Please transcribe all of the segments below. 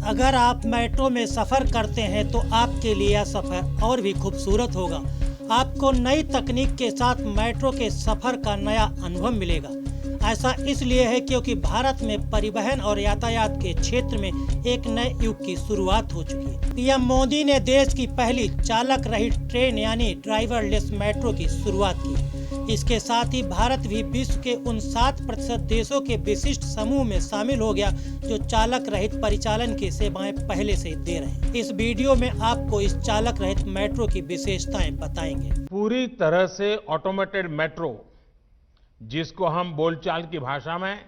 अगर आप मेट्रो में सफ़र करते हैं तो आपके लिए यह सफ़र और भी खूबसूरत होगा। आपको नई तकनीक के साथ मेट्रो के सफ़र का नया अनुभव मिलेगा। ऐसा इसलिए है क्योंकि भारत में परिवहन और यातायात के क्षेत्र में एक नए युग की शुरुआत हो चुकी है। पीएम मोदी ने देश की पहली चालक रहित ट्रेन यानी ड्राइवरलेस मेट्रो की शुरुआत की। इसके साथ ही भारत भी विश्व के उन 7% देशों के विशिष्ट समूह में शामिल हो गया जो चालक रहित परिचालन की सेवाएं पहले से दे रहे हैं। इस वीडियो में आपको इस चालक रहित मेट्रो की विशेषताएं बताएंगे। पूरी तरह से ऑटोमेटेड मेट्रो, जिसको हम बोलचाल की भाषा में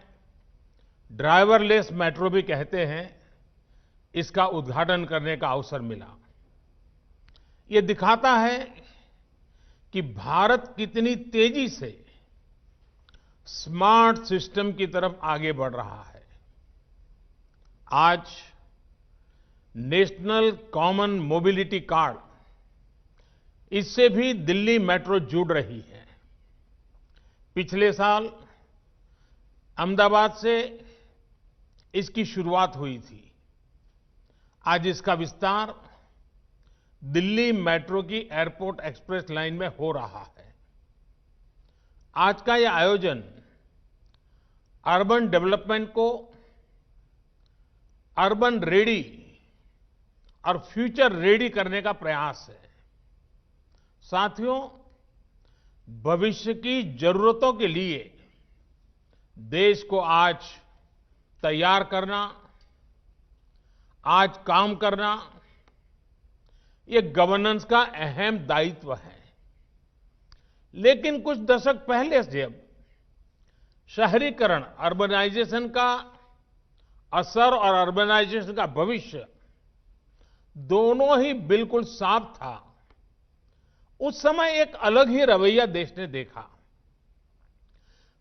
ड्राइवरलेस मेट्रो भी कहते हैं, इसका उद्घाटन करने का अवसर मिला। ये दिखाता है कि भारत कितनी तेजी से स्मार्ट सिस्टम की तरफ आगे बढ़ रहा है। आज नेशनल कॉमन मोबिलिटी कार्ड, इससे भी दिल्ली मेट्रो जुड़ रही है। पिछले साल अहमदाबाद से इसकी शुरुआत हुई थी। आज इसका विस्तार दिल्ली मेट्रो की एयरपोर्ट एक्सप्रेस लाइन में हो रहा है। आज का यह आयोजन अर्बन डेवलपमेंट को अर्बन रेडी और फ्यूचर रेडी करने का प्रयास है। साथियों, भविष्य की जरूरतों के लिए देश को आज तैयार करना, आज काम करना, ये गवर्नेंस का अहम दायित्व है। लेकिन कुछ दशक पहले से जब शहरीकरण, अर्बनाइजेशन का असर और अर्बनाइजेशन का भविष्य दोनों ही बिल्कुल साफ था, उस समय एक अलग ही रवैया देश ने देखा।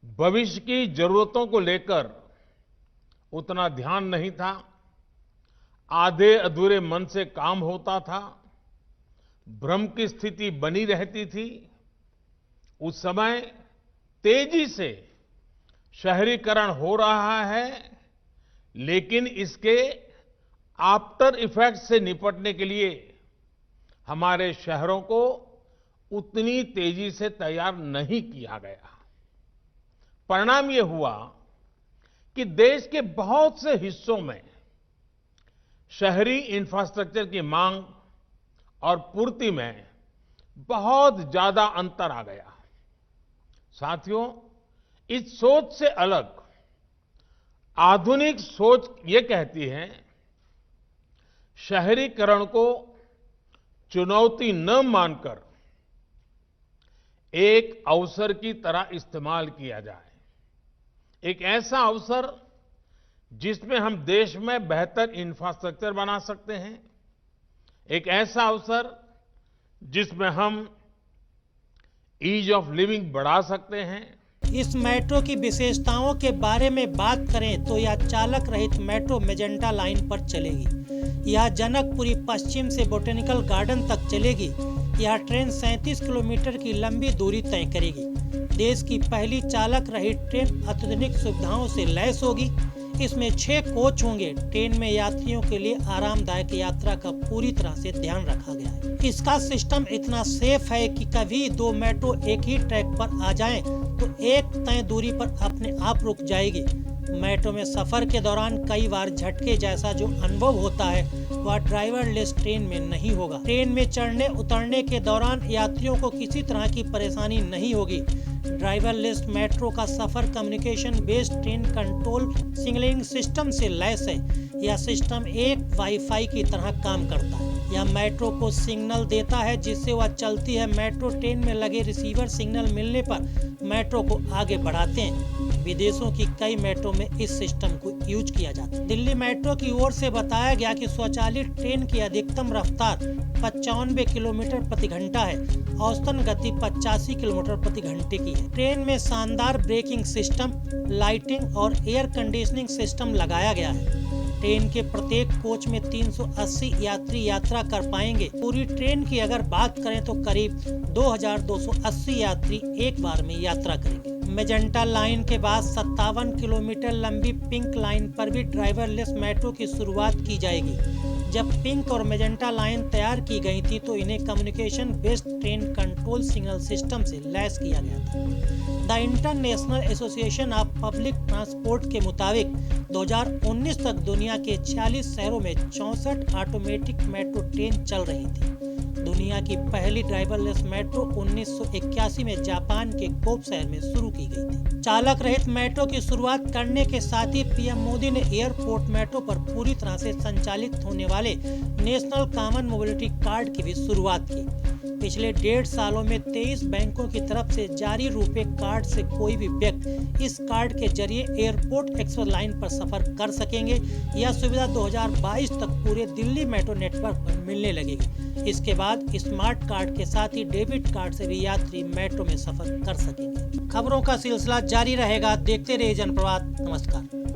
भविष्य की जरूरतों को लेकर उतना ध्यान नहीं था। आधे अधूरे मन से काम होता था, भ्रम की स्थिति बनी रहती थी। उस समय तेजी से शहरीकरण हो रहा है, लेकिन इसके आफ्टर इफेक्ट से निपटने के लिए हमारे शहरों को उतनी तेजी से तैयार नहीं किया गया। परिणाम ये हुआ कि देश के बहुत से हिस्सों में शहरी इंफ्रास्ट्रक्चर की मांग और पूर्ति में बहुत ज्यादा अंतर आ गया। साथियों, इस सोच से अलग आधुनिक सोच ये कहती है, शहरीकरण को चुनौती न मानकर एक अवसर की तरह इस्तेमाल किया जाए। एक ऐसा अवसर जिसमें हम देश में बेहतर इंफ्रास्ट्रक्चर बना सकते हैं, एक ऐसा अवसर जिसमें हम ईज ऑफ लिविंग बढ़ा सकते हैं। इस मेट्रो की विशेषताओं के बारे में बात करें तो यह चालक रहित मेट्रो मेजेंटा लाइन पर चलेगी। यह जनकपुरी पश्चिम से बोटेनिकल गार्डन तक चलेगी। यह ट्रेन 37 किलोमीटर की लंबी दूरी तय करेगी। देश की पहली चालक रहित ट्रेन अत्याधुनिक सुविधाओं से लैस होगी। इसमें 6 कोच होंगे। ट्रेन में यात्रियों के लिए आरामदायक यात्रा का पूरी तरह से ध्यान रखा गया है। इसका सिस्टम इतना सेफ है कि कभी 2 मेट्रो एक ही ट्रैक पर आ जाएं तो एक तय दूरी पर अपने आप रुक जाएगी। मेट्रो में सफर के दौरान कई बार झटके जैसा जो अनुभव होता है वह ड्राइवरलेस ट्रेन में नहीं होगा। ट्रेन में चढ़ने उतरने के दौरान यात्रियों को किसी तरह की परेशानी नहीं होगी। ड्राइवरलेस मेट्रो का सफर communication based train control signalling system से लैस है। यह सिस्टम एक वाईफाई की तरह काम करता है। यह मेट्रो को सिग्नल देता है जिससे वह चलती है। मेट्रो ट्रेन में लगे रिसीवर सिग्नल मिलने पर मेट्रो को आगे बढ़ाते हैं। विदेशों की कई मेट्रो में इस सिस्टम को यूज किया जाता है। दिल्ली मेट्रो की ओर से बताया गया कि स्वचालित ट्रेन की अधिकतम रफ्तार 95 किलोमीटर प्रति घंटा है। औसतन गति 85 किलोमीटर प्रति घंटे की है। ट्रेन में शानदार ब्रेकिंग सिस्टम, लाइटिंग और एयर कंडीशनिंग सिस्टम लगाया गया है। ट्रेन के प्रत्येक कोच में 380 यात्री यात्रा कर पाएंगे। पूरी ट्रेन की अगर बात करें तो करीब 2280 यात्री एक बार में यात्रा करेंगे। मेजेंटा लाइन के बाद 57 किलोमीटर लंबी पिंक लाइन पर भी ड्राइवरलेस मेट्रो की शुरुआत की जाएगी। जब पिंक और मेजेंटा लाइन तैयार की गई थी तो इन्हें communication based train control signal system से लैस किया गया था। The international association of public transport के मुताबिक 2019 तक दुनिया के 46 शहरों में 64 ऑटोमेटिक मेट्रो ट्रेन चल रही थी। दुनिया की पहली ड्राइवरलेस मेट्रो 1981 में जापान के कोब शहर में शुरू की गई थी। चालक रहित मेट्रो की शुरुआत करने के साथ ही पीएम मोदी ने एयरपोर्ट मेट्रो पर पूरी तरह से संचालित होने वाले नेशनल कॉमन मोबिलिटी कार्ड की भी शुरुआत की। पिछले 1.5 सालों में 23 बैंकों की तरफ से जारी रुपे कार्ड से कोई भी व्यक्ति इस कार्ड के जरिए एयरपोर्ट एक्सप्रेस लाइन पर सफर कर सकेंगे। यह सुविधा 2022 तक पूरे दिल्ली मेट्रो नेटवर्क पर मिलने लगेगी। इसके बाद स्मार्ट कार्ड के साथ ही डेबिट कार्ड से भी यात्री मेट्रो में सफर कर सकेंगे। खबरों का सिलसिला जारी रहेगा। देखते रहिए जनप्रवाद। नमस्कार।